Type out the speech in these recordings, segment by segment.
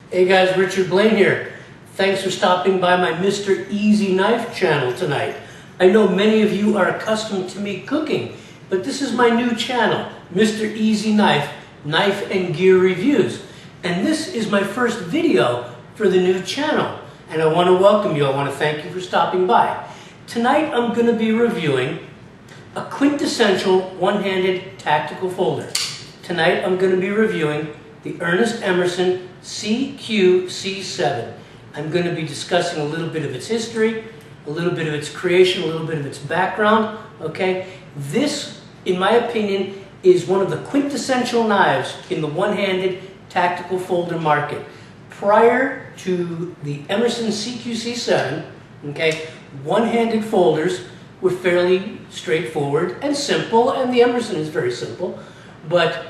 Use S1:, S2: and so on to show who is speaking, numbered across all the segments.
S1: Hey guys, Richard Blaine here. Thanks for stopping by my Mr. Easy Knife channel tonight. I know many of you are accustomed to me cooking, but this is my new channel, Mr. Easy Knife, Knife and Gear Reviews. And this is my first video for the new channel. And I want to welcome you. I want to thank you for stopping by. Tonight I'm going to be reviewing a quintessential one-handed tactical folder. Tonight I'm going to be reviewing the Ernest Emerson CQC7. I'm going to be discussing a little bit of its history, a little bit of its creation, a little bit of its background, okay? This, in my opinion, is one of the quintessential knives in the one-handed tactical folder market. Prior to the Emerson CQC7, okay, one-handed folders were fairly straightforward and simple, and the Emerson is very simple, but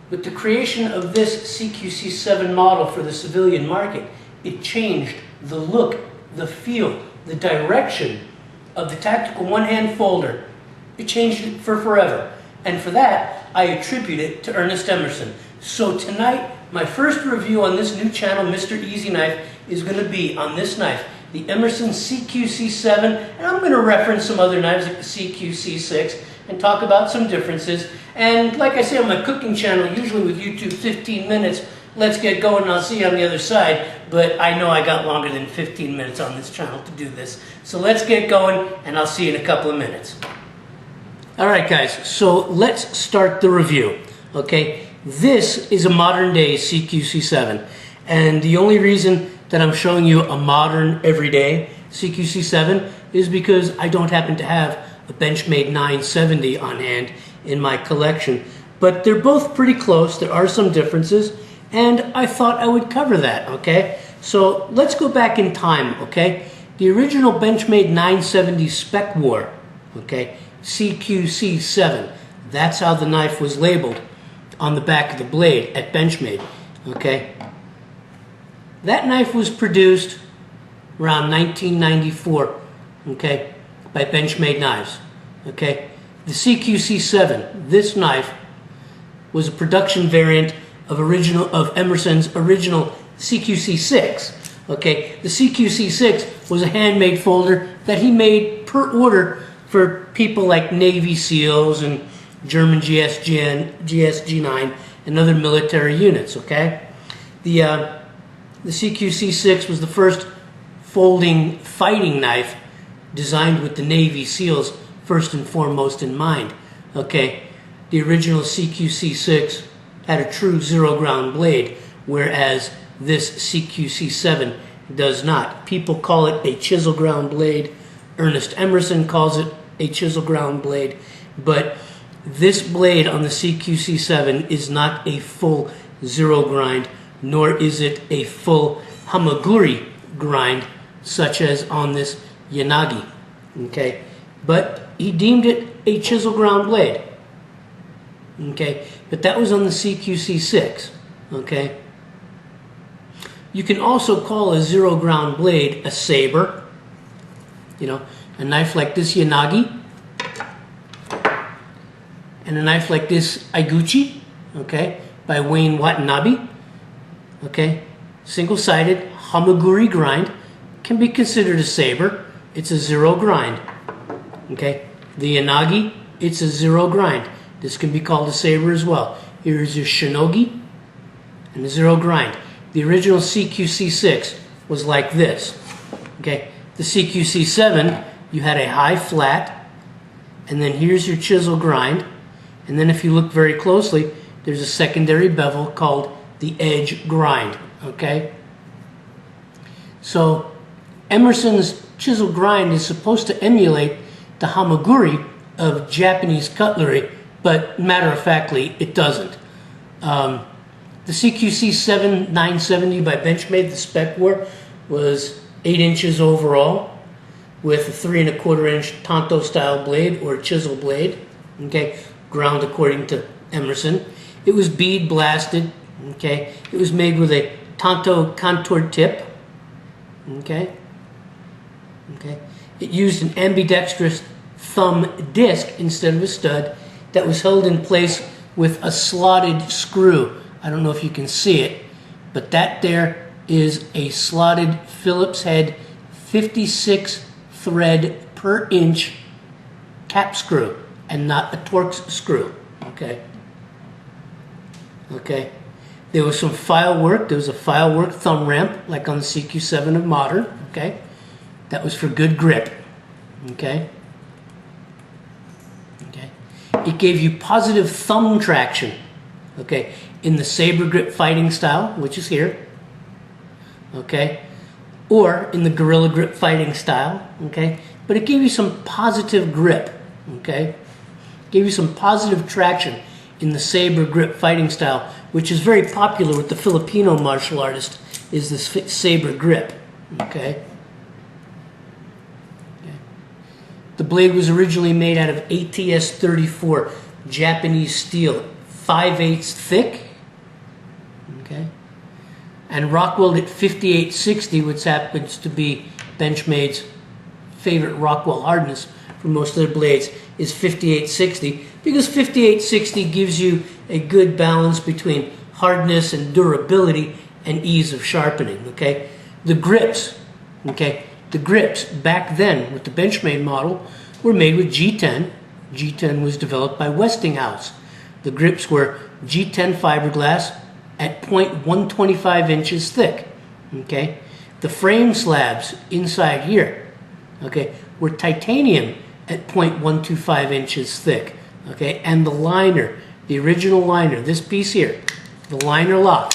S1: with the creation of this CQC7 model for the civilian market, it changed the look, the feel, the direction of the tactical one-hand folder. It changed it for forever. And for that, I attribute it to Ernest Emerson. So tonight, my first review on this new channel, Mr. Easy Knife, is going to be on this knife, the Emerson CQC7, and I'm going to reference some other knives like the CQC6 and talk about some differences. And like I say on my cooking channel, usually with YouTube, 15 minutes, let's get going and I'll see you on the other side. But I know I got longer than 15 minutes on this channel to do this. So let's get going and I'll see you in a couple of minutes. Alright guys, so let's start the review. Okay, this is a modern day CQC7. And the only reason that I'm showing you a modern everyday CQC7 is because I don't happen to have a Benchmade 970 on hand in my collection. But they're both pretty close. There are some differences, and I thought I would cover that, okay? So let's go back in time, okay? The original Benchmade 970 Specwar, okay, CQC7, that's how the knife was labeled on the back of the blade at Benchmade, okay? That knife was produced around 1994, okay, by Benchmade knives, okay? The CQC7, this knife, was a production variant of Emerson's original CQC6, okay? The CQC6 was a handmade folder that he made per order for people like Navy SEALs and German GSG-9 and other military units, okay? The CQC6 was the first folding fighting knife designed with the Navy SEALs first and foremost in mind, okay? The original CQC6 had a true zero ground blade, whereas this CQC7 does not. People call it a chisel ground blade. Ernest Emerson calls it a chisel ground blade, but this blade on the CQC7 is not a full zero grind, nor is it a full hamaguri grind, such as on this Yanagi, okay? But he deemed it a chisel ground blade, okay? But that was on the CQC6, okay? You can also call a zero ground blade a saber, you know, a knife like this Yanagi, and a knife like this Iguchi, okay, by Wayne Watanabe, okay? Single-sided hamaguri grind can be considered a saber. It's a zero grind, okay? The Yanagi, it's a zero grind. This can be called a saber as well. Here's your shinogi and a zero grind. The original CQC6 was like this, okay? The CQC7, you had a high flat, and then here's your chisel grind, and then if you look very closely, there's a secondary bevel called the edge grind, okay? So Emerson's chisel grind is supposed to emulate the hamaguri of Japanese cutlery, but matter-of-factly, it doesn't. The CQC7 970 by Benchmade, the Specwar, was 8 inches overall with a 3 1/4 inch tanto-style blade or chisel blade, okay, ground according to Emerson. It was bead blasted, okay. It was made with a tanto contour tip, okay. Okay. It used an ambidextrous thumb disc instead of a stud that was held in place with a slotted screw. I don't know if you can see it, but that there is a slotted Phillips head 56 thread per inch cap screw and not a Torx screw. Okay. Okay. There was some file work. There was a file work thumb ramp like on the CQ7 of Modern. Okay. That was for good grip. Okay. Okay. It gave you positive thumb traction. Okay. In the saber grip fighting style, which is here. Okay. Or in the gorilla grip fighting style. Okay. But it gave you some positive grip. Okay. Gave you some positive traction in the saber grip fighting style, which is very popular with the Filipino martial artist, is this saber grip. Okay. The blade was originally made out of ATS 34 Japanese steel, 5/8 thick. Okay. And Rockwell at 5860, which happens to be Benchmade's favorite Rockwell hardness for most of their blades, is 5860, because 5860 gives you a good balance between hardness and durability and ease of sharpening. Okay. The grips, okay, the grips back then with the Benchmade model were made with G10. G10 was developed by Westinghouse. The grips were G10 fiberglass at 0.125 inches thick. Okay. The frame slabs inside here, okay, were titanium at 0.125 inches thick. Okay. And the liner, the original liner, this piece here, the liner lock,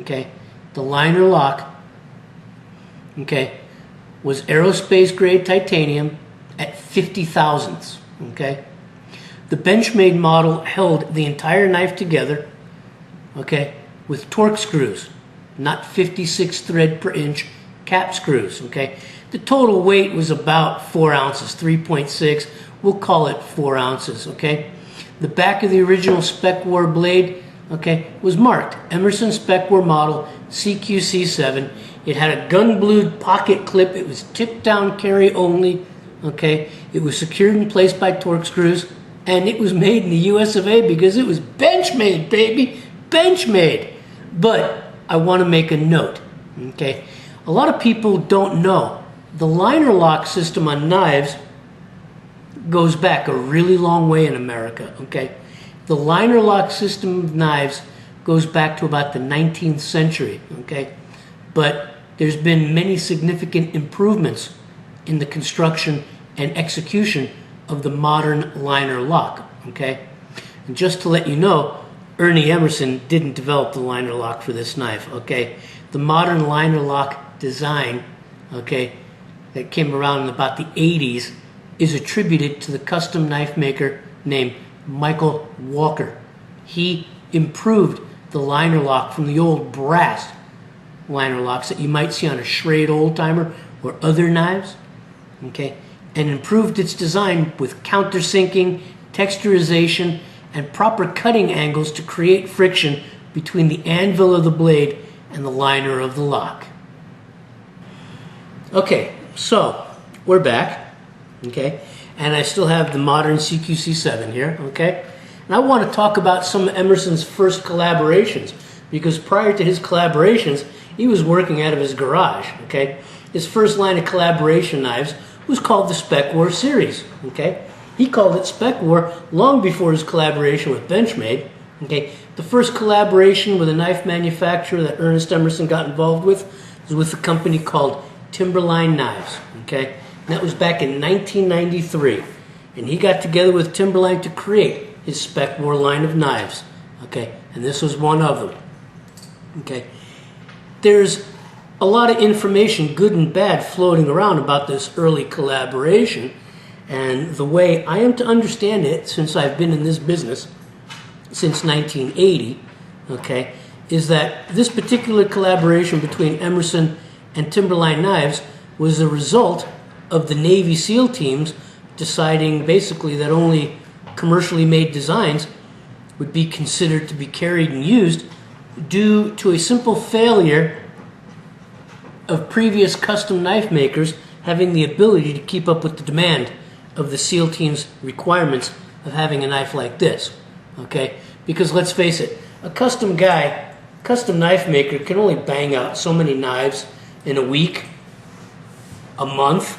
S1: okay, the liner lock, okay, was aerospace grade titanium at 50 thousandths. Okay. The Benchmade model held the entire knife together, okay, with Torx screws, not 56 thread per inch cap screws. Okay. The total weight was about 4 ounces, 3.6. We'll call it 4 ounces. Okay. The back of the original Specwar blade, okay, was marked Emerson Specwar model CQC7. It had a gun-blued pocket clip. It was tip-down carry only. Okay, it was secured in place by Torx screws, and it was made in the US of A because it was Benchmade, baby, Benchmade. But I want to make a note. Okay, a lot of people don't know the liner lock system on knives goes back a really long way in America. Okay, the liner lock system of knives goes back to about the 19th century. Okay. But there's been many significant improvements in the construction and execution of the modern liner lock. Okay, and just to let you know, Ernest Emerson didn't develop the liner lock for this knife. Okay, the modern liner lock design, okay, that came around in about the 80s, is attributed to the custom knife maker named Michael Walker. He improved the liner lock from the old brass liner locks that you might see on a Schrade old-timer or other knives, okay, and improved its design with countersinking, texturization, and proper cutting angles to create friction between the anvil of the blade and the liner of the lock. Okay, so we're back, okay, and I still have the modern CQC7 here, okay, and I want to talk about some of Emerson's first collaborations, because prior to his collaborations, he was working out of his garage. Okay, his first line of collaboration knives was called the Specwar series. Okay, he called it Specwar long before his collaboration with Benchmade. Okay, the first collaboration with a knife manufacturer that Ernest Emerson got involved with was with a company called Timberline Knives. Okay, and that was back in 1993, and he got together with Timberline to create his Specwar line of knives. Okay, and this was one of them. Okay. There's a lot of information, good and bad, floating around about this early collaboration, and the way I am to understand it, since I've been in this business since 1980, okay, is that this particular collaboration between Emerson and Timberline Knives was the result of the Navy SEAL teams deciding basically that only commercially made designs would be considered to be carried and used, due to a simple failure of previous custom knife makers having the ability to keep up with the demand of the SEAL team's requirements of having a knife like this. Okay? Because let's face it, a custom guy custom knife maker can only bang out so many knives in a week, a month,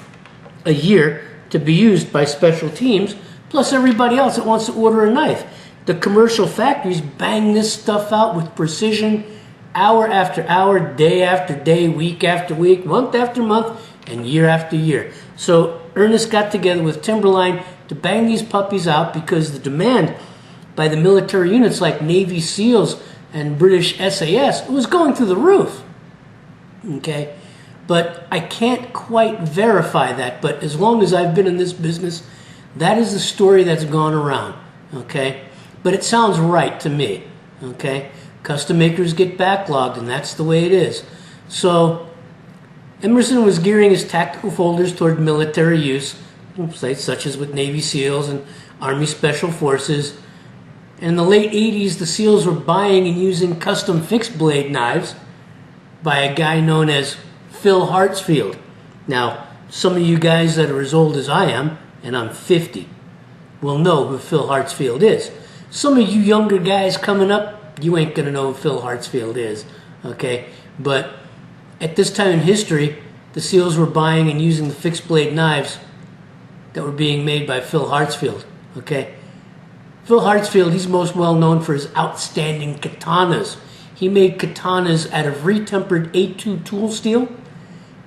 S1: a year to be used by special teams, plus everybody else that wants to order a knife. The commercial factories bang this stuff out with precision, hour after hour, day after day, week after week, month after month, and year after year. So Ernest got together with Timberline to bang these puppies out because the demand by the military units like Navy SEALs and British SAS, it was going through the roof. Okay? But I can't quite verify that. But as long as I've been in this business, that is the story that's gone around. Okay? But it sounds right to me. Okay? Custom makers get backlogged, and that's the way it is. So Emerson was gearing his tactical folders toward military use, such as with Navy SEALs and Army Special Forces. In the late 80s, the SEALs were buying and using custom fixed blade knives by a guy known as Phil Hartsfield. Now, some of you guys that are as old as I am, and I'm 50, will know who Phil Hartsfield is. Some of you younger guys coming up, you ain't gonna know who Phil Hartsfield is, okay? But at this time in history, the SEALs were buying and using the fixed blade knives that were being made by Phil Hartsfield, okay? Phil Hartsfield, he's most well known for his outstanding katanas. He made katanas out of retempered A2 tool steel.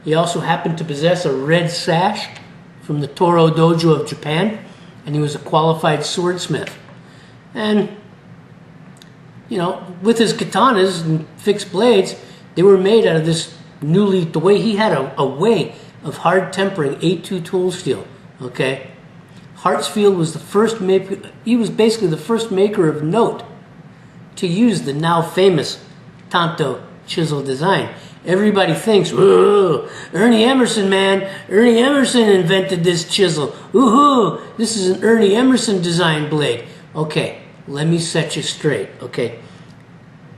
S1: He also happened to possess a red sash from the Toro Dojo of Japan, and he was a qualified swordsmith. And, you know, with his katanas and fixed blades, they were made out of this the way he had a way of hard tempering A2 tool steel, okay? Hartsfield was the first maker, he was basically the first maker of note to use the now famous Tanto chisel design. Everybody thinks, whoa, Ernie Emerson, man. Ernie Emerson invented this chisel. Woohoo, this is an Ernie Emerson design blade. Okay, let me set you straight, okay?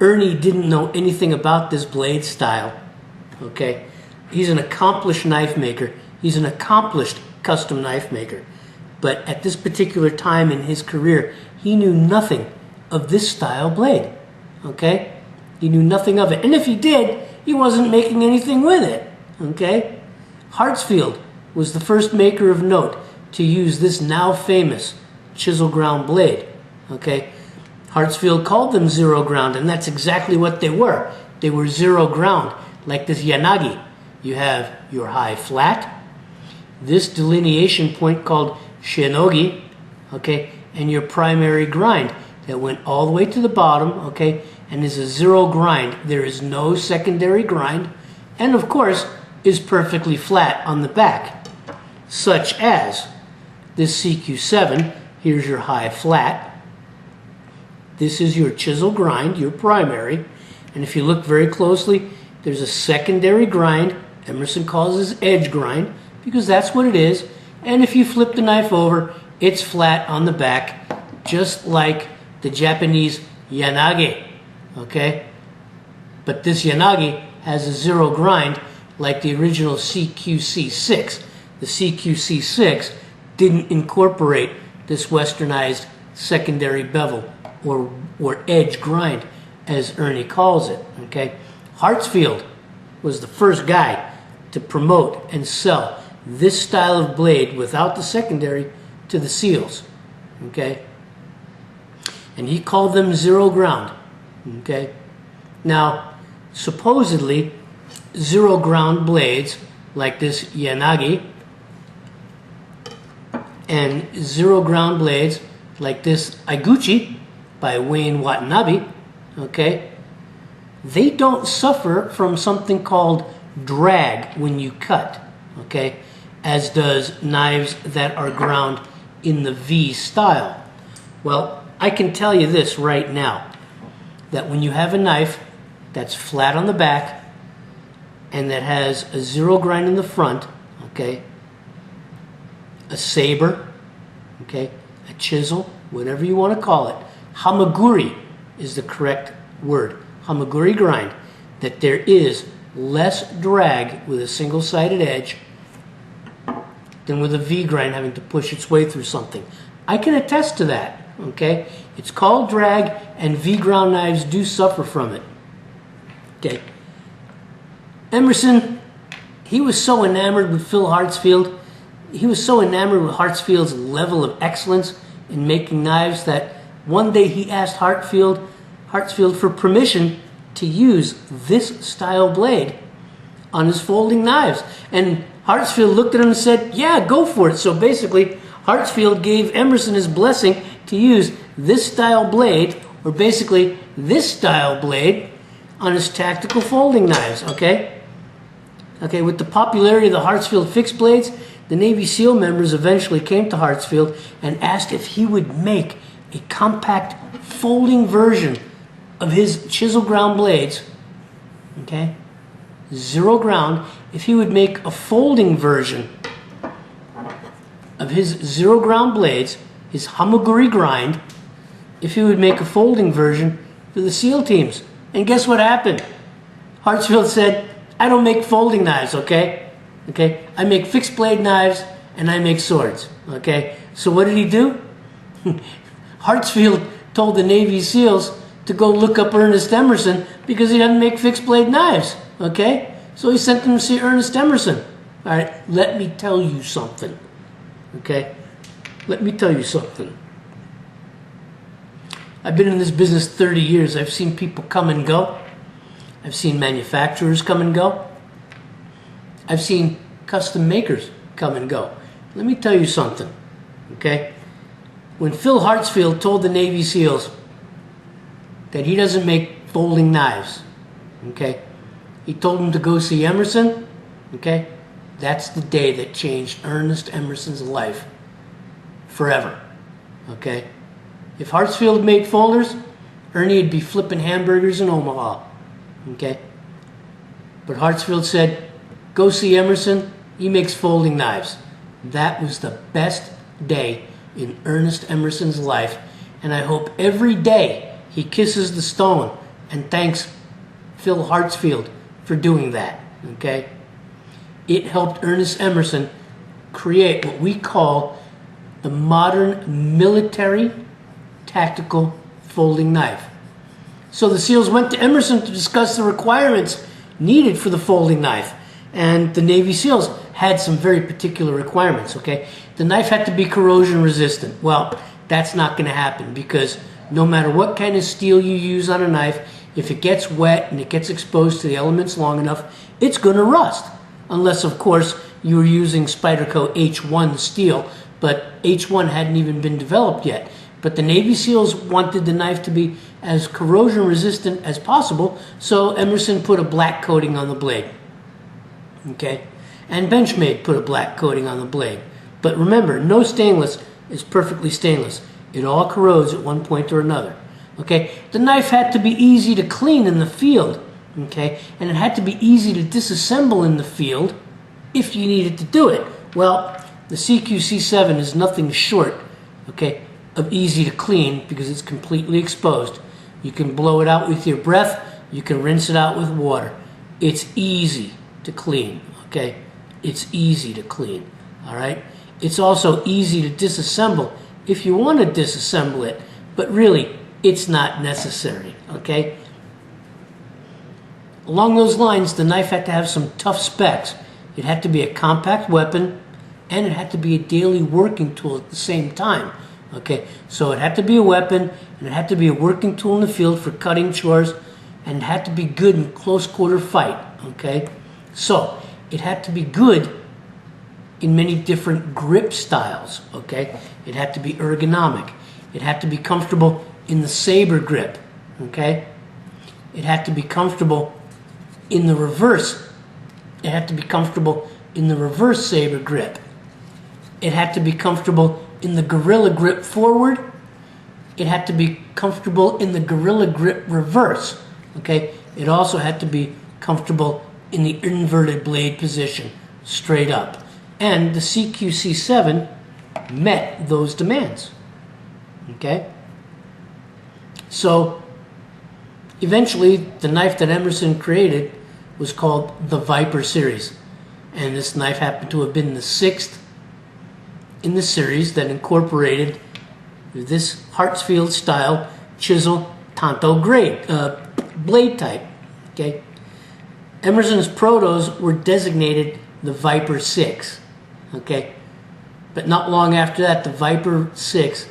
S1: Ernie didn't know anything about this blade style, okay? He's an accomplished knife maker. He's an accomplished custom knife maker. But at this particular time in his career, he knew nothing of this style blade, okay? He knew nothing of it. And if he did, he wasn't making anything with it, okay? Hartsfield was the first maker of note to use this now famous chisel ground blade, okay? Hartsfield called them zero ground, and that's exactly what they were. They were zero ground, like this yanagi. You have your high flat, this delineation point called shinogi, okay, and your primary grind that went all the way to the bottom, okay, and is a zero grind. There is no secondary grind, and of course is perfectly flat on the back, such as this CQ7. Here's your high flat. This is your chisel grind, your primary, and if you look very closely, there's a secondary grind. Emerson calls this edge grind because that's what it is. And if you flip the knife over, it's flat on the back, just like the Japanese yanagi, okay? But this yanagi has a zero grind like the original CQC6. The CQC6 didn't incorporate this westernized secondary bevel or edge grind, as Ernie calls it, okay? Hartsfield was the first guy to promote and sell this style of blade without the secondary to the SEALs, okay? And he called them zero ground, okay? Now, supposedly, zero ground blades like this yanagi and zero ground blades like this Iguchi by Wayne Watanabe, okay, they don't suffer from something called drag when you cut, okay, as does knives that are ground in the V style. Well, I can tell you this right now, that when you have a knife that's flat on the back and that has a zero grind in the front, okay, a saber, okay, a chisel, whatever you want to call it, hamaguri is the correct word, hamaguri grind, that there is less drag with a single-sided edge than with a V grind having to push its way through something. I can attest to that, okay? It's called drag, and V ground knives do suffer from it, Okay. Emerson, he was so enamored with Phil Hartsfield. He was so enamored with Hartsfield's level of excellence in making knives that one day he asked Hartsfield for permission to use this style blade on his folding knives. And Hartsfield looked at him and said, yeah, go for it. So basically, Hartsfield gave Emerson his blessing to use this style blade, or basically this style blade, on his tactical folding knives, okay? Okay, with the popularity of the Hartsfield fixed blades, the Navy SEAL members eventually came to Hartsfield and asked if he would make a compact folding version of his chisel ground blades, okay? Zero ground. If he would make a folding version of his zero ground blades, his hamaguri grind, if he would make a folding version for the SEAL teams. And guess what happened? Hartsfield said, I don't make folding knives, okay? Okay, I make fixed blade knives and I make swords, okay? So what did he do? Hartsfield told the Navy SEALs to go look up Ernest Emerson because he doesn't make fixed blade knives, okay? So he sent them to see Ernest Emerson. All right, let me tell you something, okay? Let me tell you something. I've been in this business 30 years. I've seen people come and go. I've seen manufacturers come and go. I've seen custom makers come and go. Let me tell you something, okay? When Phil Hartsfield told the Navy SEALs that he doesn't make folding knives, okay? He told them to go see Emerson, okay? That's the day that changed Ernest Emerson's life forever, okay? If Hartsfield made folders, Ernie would be flipping hamburgers in Omaha, okay? But Hartsfield said, go see Emerson, he makes folding knives. That was the best day in Ernest Emerson's life, and I hope every day he kisses the stone and thanks Phil Hartsfield for doing that, okay? It helped Ernest Emerson create what we call the modern military tactical folding knife. So the SEALs went to Emerson to discuss the requirements needed for the folding knife. And the Navy SEALs had some very particular requirements, okay? The knife had to be corrosion resistant. Well, that's not going to happen because no matter what kind of steel you use on a knife, if it gets wet and it gets exposed to the elements long enough, it's going to rust. Unless, of course, you were using Spyderco H1 steel, but H1 hadn't even been developed yet. But the Navy SEALs wanted the knife to be as corrosion resistant as possible, so Emerson put a black coating on the blade. Okay? And Benchmade put a black coating on the blade. But remember, no stainless is perfectly stainless. It all corrodes at one point or another. Okay? The knife had to be easy to clean in the field. Okay? And it had to be easy to disassemble in the field if you needed to do it. Well, the CQC7 is nothing short, okay, of easy to clean because it's completely exposed. You can blow it out with your breath. You can rinse it out with water. It's easy to clean, okay? It's easy to clean, all right? It's also easy to disassemble if you want to disassemble it, but really, it's not necessary, okay? Along those lines, the knife had to have some tough specs. It had to be a compact weapon, and it had to be a daily working tool at the same time. Okay, so it had to be a weapon, and it had to be a working tool in the field for cutting chores, and it had to be good in close quarter fight. Okay, so it had to be good in many different grip styles. Okay, it had to be ergonomic. It had to be comfortable in the saber grip. Okay, it had to be comfortable in the reverse. It had to be comfortable in the reverse saber grip. It had to be comfortable in the gorilla grip forward. It had to be comfortable in the gorilla grip reverse. Okay? It also had to be comfortable in the inverted blade position, straight up. And the CQC7 met those demands. Okay? So, eventually, the knife that Emerson created was called the Viper series. And this knife happened to have been the 6th in the series that incorporated this Hartsfield style chisel tanto grade blade type. Okay, Emerson's protos were designated the Viper 6, okay? But not long after that, the Viper 6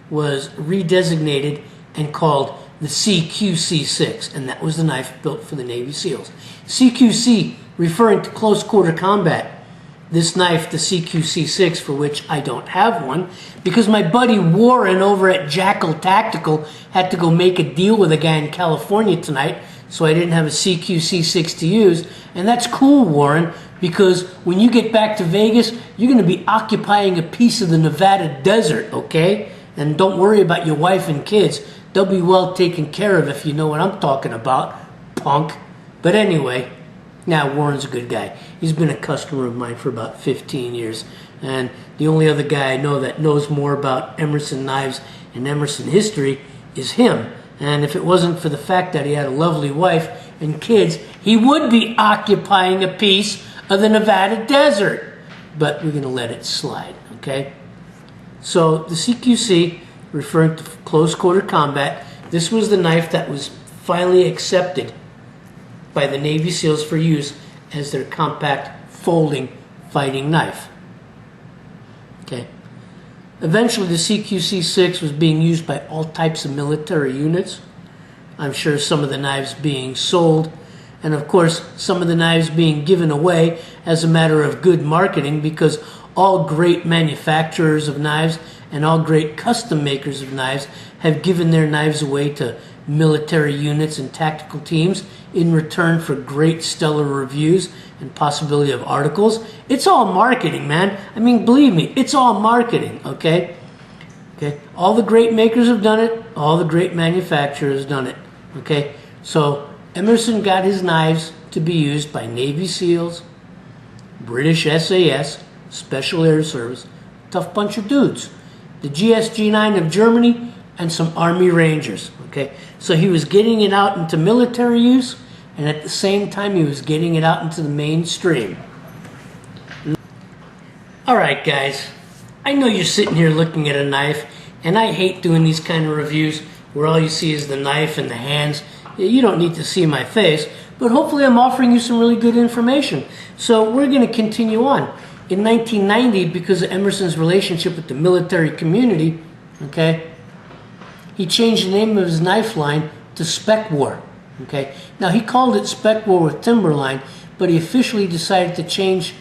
S1: was redesignated and called the CQC6, and that was the knife built for the Navy SEALs. CQC referring to close quarter combat. This knife, the CQC6, for which I don't have one, because my buddy Warren over at Jackal Tactical had to go make a deal with a guy in California tonight, so I didn't have a CQC6 to use. And that's cool, Warren, because when you get back to Vegas, you're going to be occupying a piece of the Nevada desert, okay? And don't worry about your wife and kids. They'll be well taken care of, if you know what I'm talking about, punk. But anyway, now Warren's a good guy. He's been a customer of mine for about 15 years. And the only other guy I know that knows more about Emerson knives and Emerson history is him. And if it wasn't for the fact that he had a lovely wife and kids, he would be occupying a piece of the Nevada desert. But we're going to let it slide, okay? So the CQC, referring to close quarter combat, this was the knife that was finally accepted by the Navy SEALs for use as their compact folding fighting knife. Okay. Eventually the CQC6 was being used by all types of military units. I'm sure some of the knives being sold, and of course some of the knives being given away as a matter of good marketing, because all great manufacturers of knives and all great custom makers of knives have given their knives away to military units and tactical teams in return for great stellar reviews and possibility of articles. It's all marketing, man. I mean, believe me, it's all marketing, okay? Okay. All the great makers have done it. All the great manufacturers have done it, okay? So Emerson got his knives to be used by Navy SEALs, British SAS, Special Air Service, tough bunch of dudes. The GSG-9 of Germany, and some Army Rangers, okay? So he was getting it out into military use, and at the same time he was getting it out into the mainstream. Alright guys, I know you're sitting here looking at a knife, and I hate doing these kind of reviews where all you see is the knife and the hands. You don't need to see my face, but hopefully I'm offering you some really good information. So we're going to continue on. In 1990, because of Emerson's relationship with the military community, okay, he changed the name of his knife line to Specwar, okay? Now, he called it Specwar with Timberline, but he officially decided to change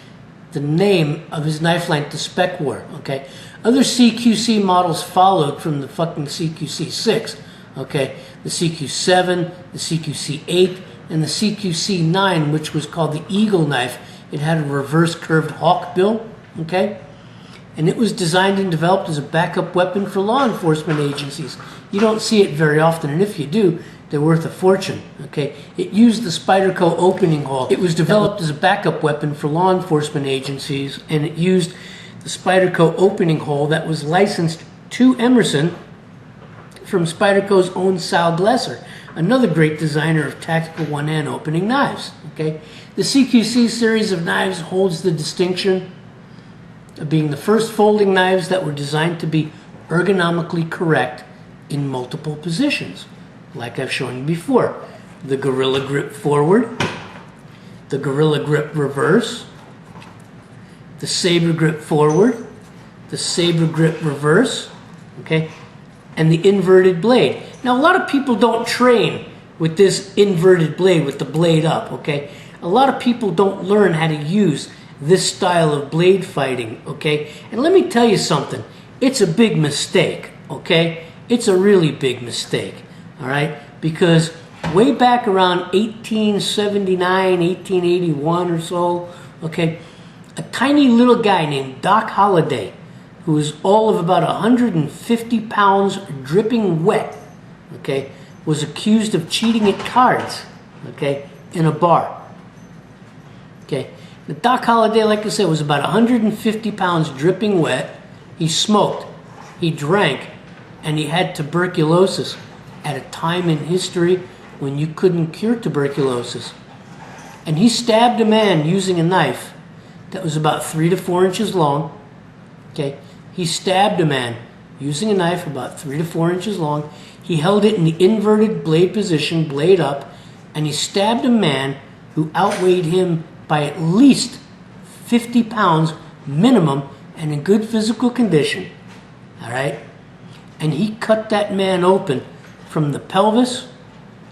S1: the name of his knife line to Specwar, okay? Other CQC models followed from the fucking CQC6, okay? The CQ7, the CQC8, and the CQC9, which was called the Eagle knife. It had a reverse curved hawk bill, okay? And it was designed and developed as a backup weapon for law enforcement agencies. You don't see it very often, and if you do, they're worth a fortune, okay? It used the Spyderco opening hole. It was developed as a backup weapon for law enforcement agencies, and it used the Spyderco opening hole that was licensed to Emerson from Spyderco's own Sal Glesser, another great designer of tactical one-hand opening knives, okay? The CQC series of knives holds the distinction of being the first folding knives that were designed to be ergonomically correct in multiple positions, like I've shown you before. The Gorilla Grip forward, the Gorilla Grip reverse, the Saber Grip forward, the Saber Grip reverse, okay, and the inverted blade. Now, a lot of people don't train with this inverted blade, with the blade up, okay? A lot of people don't learn how to use this style of blade fighting, okay? And let me tell you something. It's a big mistake, okay? It's a really big mistake, all right? Because way back around 1879, 1881 or so, okay, a tiny little guy named Doc Holliday, who was all of about 150 pounds dripping wet, okay, was accused of cheating at cards, okay, in a bar. Okay, the Doc Holliday, like I said, was about 150 pounds dripping wet. He smoked, he drank, and he had tuberculosis at a time in history when you couldn't cure tuberculosis. And he stabbed a man using a knife that was about 3 to 4 inches long. Okay, he stabbed a man using a knife about 3 to 4 inches long. He held it in the inverted blade position, blade up, and he stabbed a man who outweighed him by at least 50 pounds minimum and in good physical condition. All right? And he cut that man open from the pelvis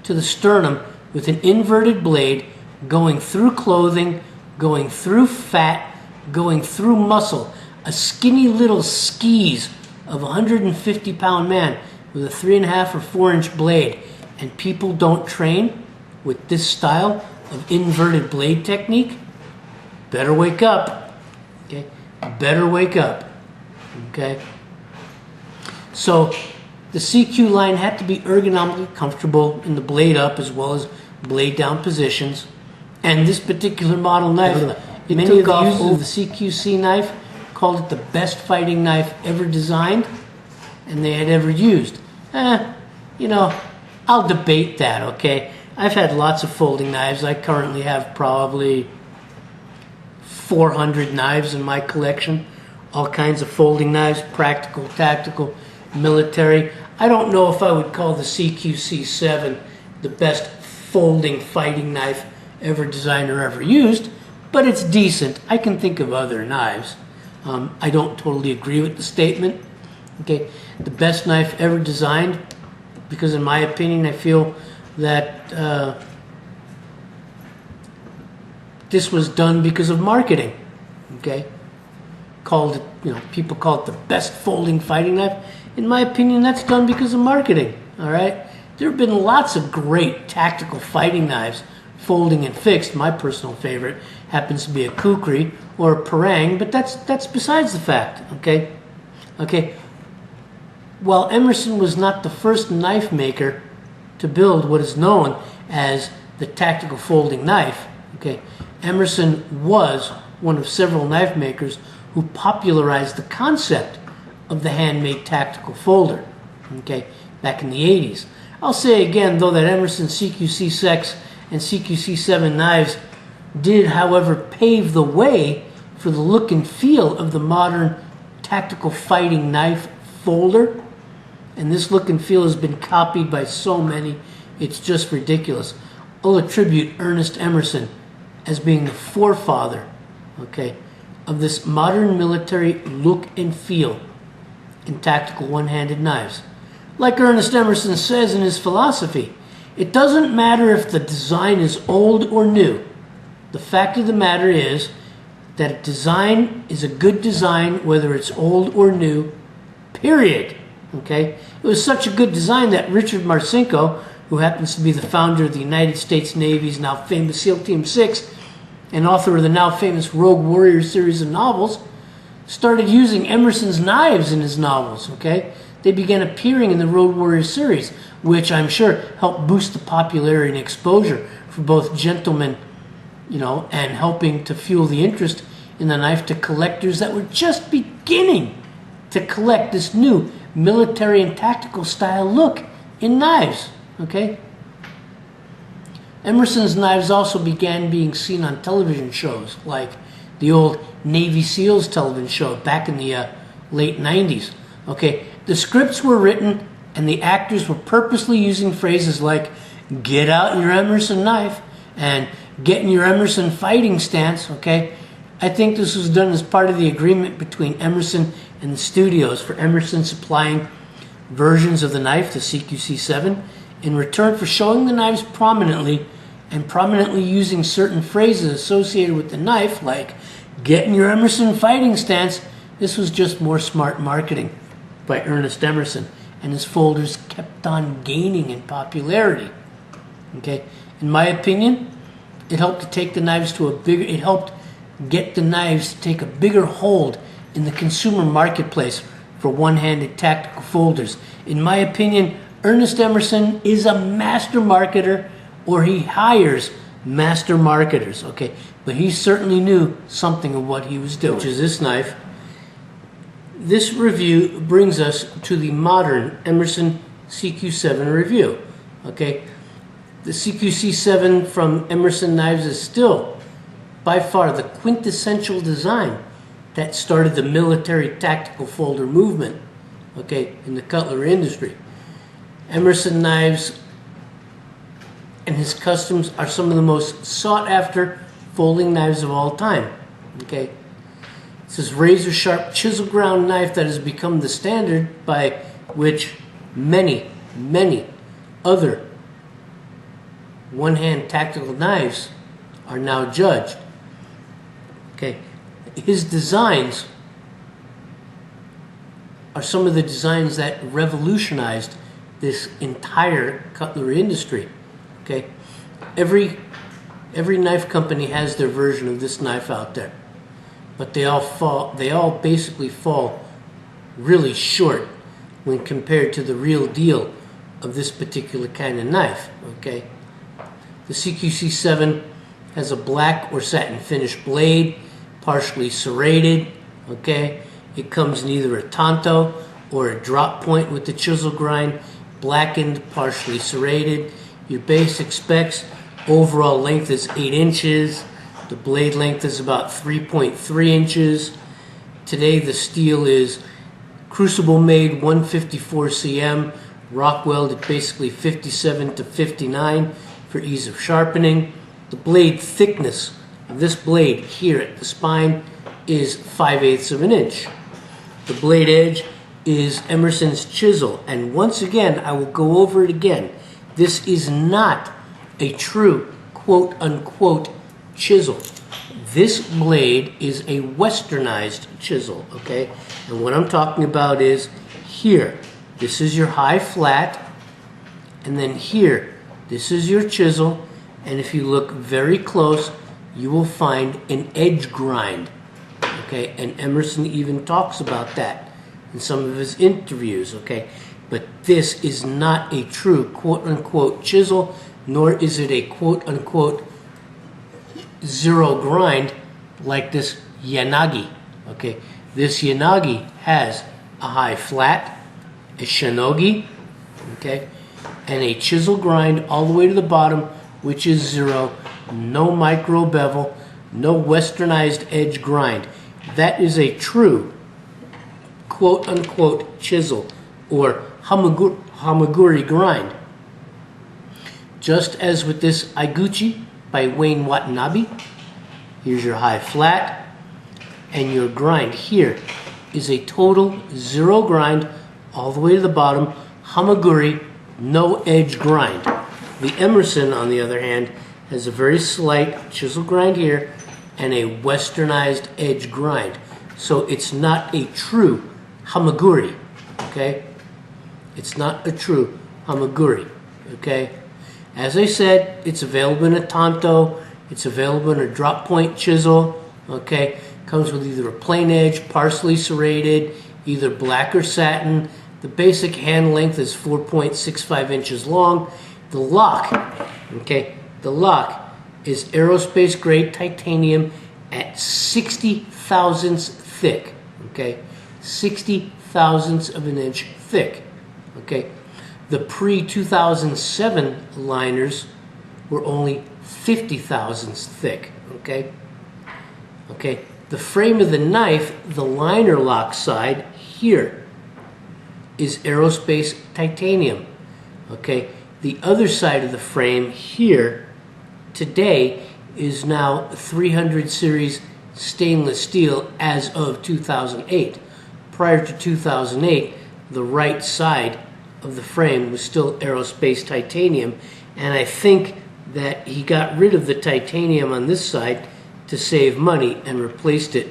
S1: to the sternum with an inverted blade, going through clothing, going through fat, going through muscle. A skinny little skis of a 150-pound man with a 3.5 or 4-inch blade. And people don't train with this style of inverted blade technique. Better wake up. Okay? Better wake up. Okay? So the CQ line had to be ergonomically comfortable in the blade up as well as blade down positions. And this particular model knife, many of the users of the CQC knife called it the best fighting knife ever designed and they had ever used. You know, I'll debate that, okay? I've had lots of folding knives. I currently have probably 400 knives in my collection. All kinds of folding knives, practical, tactical, military. I don't know if I would call the CQC7 the best folding fighting knife ever designed or ever used, but it's decent. I can think of other knives. I don't totally agree with the statement. Okay, the best knife ever designed, because in my opinion, I feel that this was done because of marketing. Okay, called it, you know, people call it the best folding fighting knife. In my opinion, that's done because of marketing. All right, there have been lots of great tactical fighting knives, folding and fixed. My personal favorite happens to be a kukri or a parang, but that's besides the fact. Okay. While Emerson was not the first knife maker to build what is known as the tactical folding knife, okay, Emerson was one of several knife makers who popularized the concept of the handmade tactical folder, okay, back in the 80s. I'll say again, though, that Emerson CQC6 and CQC7 knives did, however, pave the way for the look and feel of the modern tactical fighting knife folder. And this look and feel has been copied by so many, it's just ridiculous. I'll attribute Ernest Emerson as being the forefather, okay, of this modern military look and feel in tactical one-handed knives. Like Ernest Emerson says in his philosophy, it doesn't matter if the design is old or new. The fact of the matter is that a design is a good design whether it's old or new, period. Okay? It was such a good design that Richard Marcinko, who happens to be the founder of the United States Navy's now famous SEAL Team 6 and author of the now famous Rogue Warrior series of novels, started using Emerson's knives in his novels. Okay? They began appearing in the Rogue Warrior series, which I'm sure helped boost the popularity and exposure for both gentlemen, you know, and helping to fuel the interest in the knife to collectors that were just beginning to collect this new military and tactical style look in knives. Okay? Emerson's knives also began being seen on television shows like the old Navy SEALs television show back in the late 90s. Okay? The scripts were written and the actors were purposely using phrases like "get out your Emerson knife" and "get in your Emerson fighting stance." Okay? I think this was done as part of the agreement between Emerson and the studios for Emerson supplying versions of the knife, the CQC7, in return for showing the knives prominently and prominently using certain phrases associated with the knife, like "get in your Emerson fighting stance." This was just more smart marketing by Ernest Emerson, and his folders kept on gaining in popularity. Okay, in my opinion, it helped to take the knives to a bigger, it helped get the knives to take a bigger hold in the consumer marketplace for one-handed tactical folders. In my opinion, Ernest Emerson is a master marketer, or he hires master marketers, okay? But he certainly knew something of what he was doing, which is this knife. This review brings us to the modern Emerson CQ7 review, okay? The CQC7 from Emerson Knives is still by far the quintessential design that started the military tactical folder movement, okay, in the cutlery industry. Emerson Knives and his customs are some of the most sought after folding knives of all time. Okay, it's this razor sharp chisel ground knife that has become the standard by which many other one-hand tactical knives are now judged. Okay, his designs are some of the designs that revolutionized this entire cutlery industry. Okay, every knife company has their version of this knife out there, but they all basically fall really short when compared to the real deal of this particular kind of knife. Okay, the CQC7 has a black or satin finish blade, partially serrated. Okay, it comes in either a tanto or a drop point with the chisel grind, blackened, partially serrated. Your basic specs: overall length is 8 inches. The blade length is about 3.3 inches. Today the steel is crucible made 154 cm, rock welded basically 57 to 59 for ease of sharpening. The blade thickness of this blade here at the spine is 5/8 of an inch. The blade edge is Emerson's chisel, and once again I will go over it again. This is not a true quote-unquote chisel. This blade is a westernized chisel, okay? And what I'm talking about is here. This is your high flat, and then here, this is your chisel, and if you look very close, you will find an edge grind, okay? And Emerson even talks about that in some of his interviews, okay? But this is not a true quote-unquote chisel, nor is it a quote-unquote zero grind like this Yanagi, okay? This Yanagi has a high flat, a shinogi, okay, and a chisel grind all the way to the bottom, which is zero, no micro bevel, no westernized edge grind. That is a true quote-unquote chisel or hamaguri grind. Just as with this Iguchi by Wayne Watanabe, here's your high flat, and your grind here is a total zero grind all the way to the bottom, hamaguri, no edge grind. The Emerson, on the other hand, has a very slight chisel grind here and a westernized edge grind. So it's not a true hamaguri, okay? It's not a true hamaguri, okay? As I said, it's available in a tanto, it's available in a drop point chisel, okay? Comes with either a plain edge, partially serrated, either black or satin. The basic hand length is 4.65 inches long. The lock, okay, the lock is aerospace grade titanium at 60 thousandths thick, okay? 60 thousandths of an inch thick, okay? The pre-2007 liners were only 50 thousandths thick, okay? Okay, the frame of the knife, the liner lock side here is aerospace titanium, okay? The other side of the frame here today is now 300 series stainless steel as of 2008. Prior to 2008, the right side of the frame was still aerospace titanium, and I think that he got rid of the titanium on this side to save money and replaced it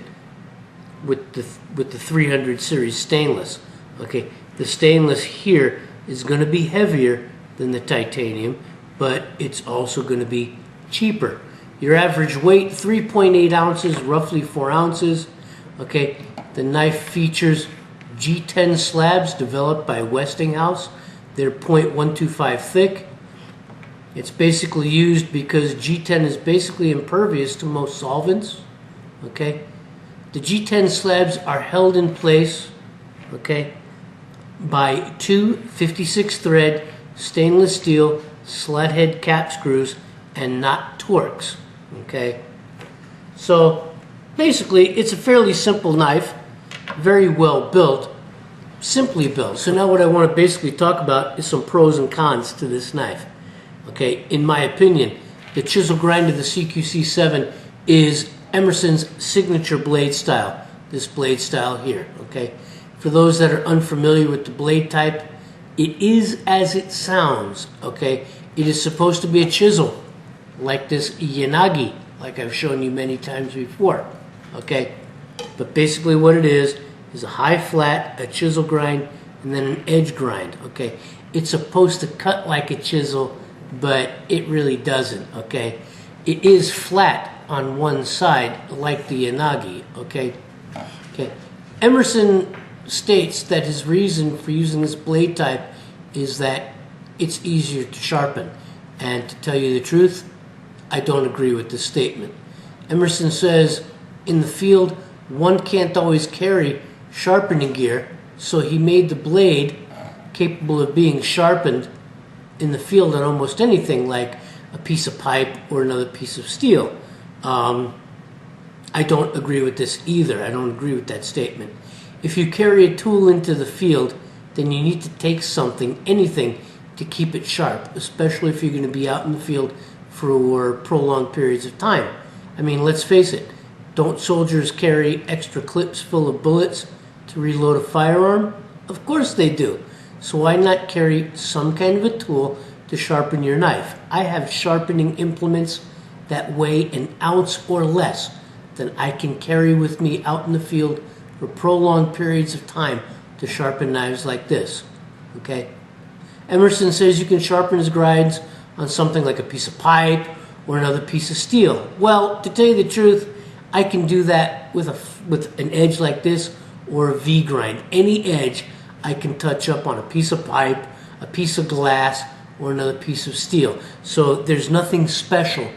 S1: with the 300 series stainless. Okay, the stainless here is going to be heavier than the titanium, but it's also going to be cheaper. Your average weight, 3.8 ounces, roughly 4 ounces. Okay, the knife features G10 slabs developed by Westinghouse. They're 0.125 thick. It's basically used because G10 is basically impervious to most solvents. Okay, the G10 slabs are held in place, okay, by two 56 thread stainless steel slat head cap screws and not Torx. Okay, so basically it's a fairly simple knife, very well built, simply built. So now what I want to basically talk about is some pros and cons to this knife. Okay, in my opinion, the chisel grind of the CQC7 is Emerson's signature blade style. This blade style here, okay? For those that are unfamiliar with the blade type, it is as it sounds, okay? It is supposed to be a chisel, like this Yanagi, like I've shown you many times before, okay? But basically what it is a high flat, a chisel grind, and then an edge grind, okay? It's supposed to cut like a chisel, but it really doesn't, okay? It is flat on one side, like the Yanagi, okay? Okay. Emerson states that his reason for using this blade type is that it's easier to sharpen. And to tell you the truth, I don't agree with this statement. Emerson says, in the field, one can't always carry sharpening gear, so he made the blade capable of being sharpened in the field on almost anything, like a piece of pipe or another piece of steel. I don't agree with this either. I don't agree with that statement. If you carry a tool into the field, then you need to take something, anything, to keep it sharp, especially if you're going to be out in the field for prolonged periods of time. I mean, let's face it, don't soldiers carry extra clips full of bullets to reload a firearm? Of course they do. So why not carry some kind of a tool to sharpen your knife? I have sharpening implements that weigh an ounce or less that I can carry with me out in the field for prolonged periods of time to sharpen knives like this, okay? Emerson says you can sharpen his grinds on something like a piece of pipe or another piece of steel. Well, to tell you the truth, I can do that with an edge like this or a V grind. Any edge I can touch up on a piece of pipe, a piece of glass, or another piece of steel. So there's nothing special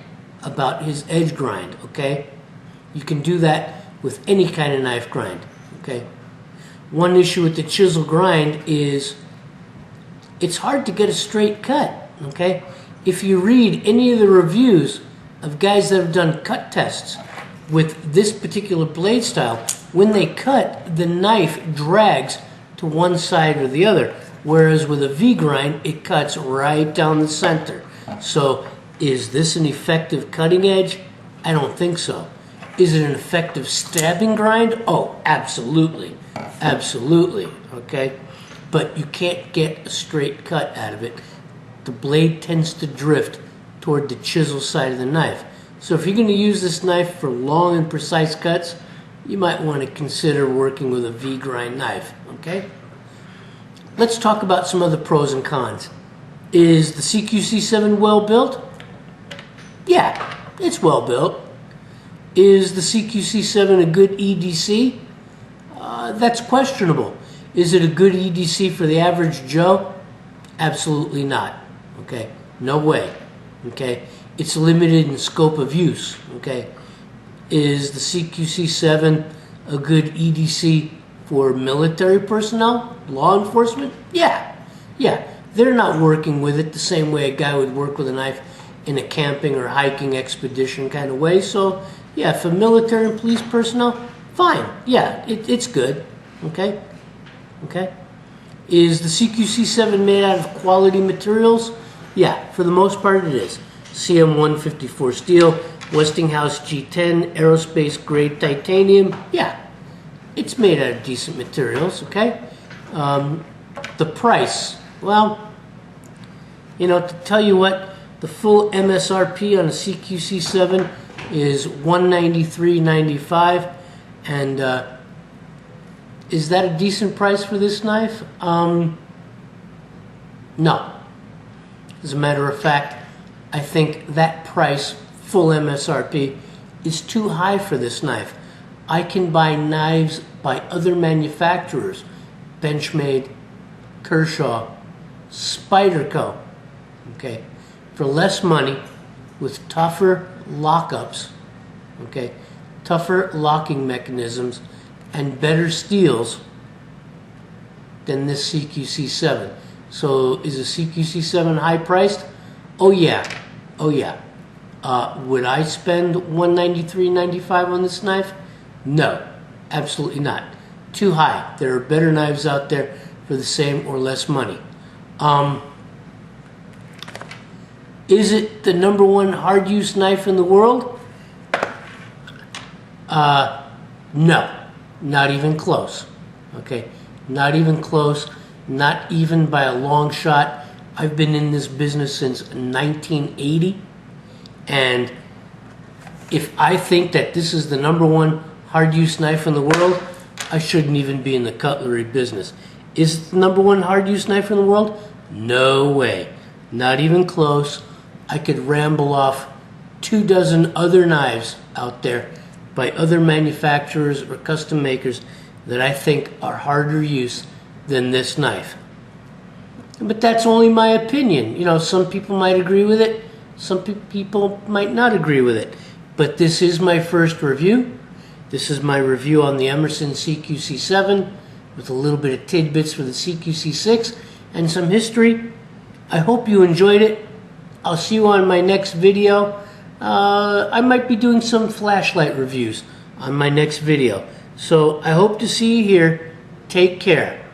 S1: about his edge grind, okay? You can do that with any kind of knife grind, okay? One issue with the chisel grind is it's hard to get a straight cut, okay? If you read any of the reviews of guys that have done cut tests with this particular blade style, when they cut, the knife drags to one side or the other, whereas with a V grind, it cuts right down the center. So is this an effective cutting edge? I don't think so. Is it an effective stabbing grind? Oh, absolutely. Absolutely, okay? But you can't get a straight cut out of it. The blade tends to drift toward the chisel side of the knife. So if you're going to use this knife for long and precise cuts, you might want to consider working with a V grind knife, okay? Let's talk about some other pros and cons. Is the CQC7 well built? Yeah, it's well built. Is the CQC7 a good EDC? That's questionable. Is it a good EDC for the average Joe? Absolutely not. Okay, no way. Okay, it's limited in scope of use. Okay, is the CQC7 a good EDC for military personnel, law enforcement? Yeah. They're not working with it the same way a guy would work with a knife in a camping or hiking expedition kind of way. So yeah, for military and police personnel, fine. Yeah, it's good. Okay. Is the CQC7 made out of quality materials? Yeah, for the most part it is. CM154 steel, Westinghouse G10, aerospace grade titanium. Yeah, it's made out of decent materials, okay? The price, well, you know, to tell you what, the full MSRP on a CQC7 is $193.95, and is that a decent price for this knife? No. As a matter of fact, I think that price, full MSRP, is too high for this knife. I can buy knives by other manufacturers, Benchmade, Kershaw, Spyderco, okay, for less money with tougher lockups, okay, tougher locking mechanisms and better steels than this CQC7. So is a CQC7 high priced? Oh yeah. Would I spend $193.95 on this knife? No, absolutely not. Too high. There are better knives out there for the same or less money. Is it the #1 hard use knife in the world? No, not even close. Okay, not even close, not even by a long shot. I've been in this business since 1980, and if I think that this is the #1 hard use knife in the world, I shouldn't even be in the cutlery business. Is it the #1 hard use knife in the world? No way, not even close. I could ramble off 24 other knives out there by other manufacturers or custom makers that I think are harder use than this knife. But that's only my opinion. You know, some people might agree with it, some people might not agree with it. But this is my first review. This is my review on the Emerson CQC7 with a little bit of tidbits for the CQC6 and some history. I hope you enjoyed it. I'll see you on my next video. I might be doing some flashlight reviews on my next video. So I hope to see you here. Take care.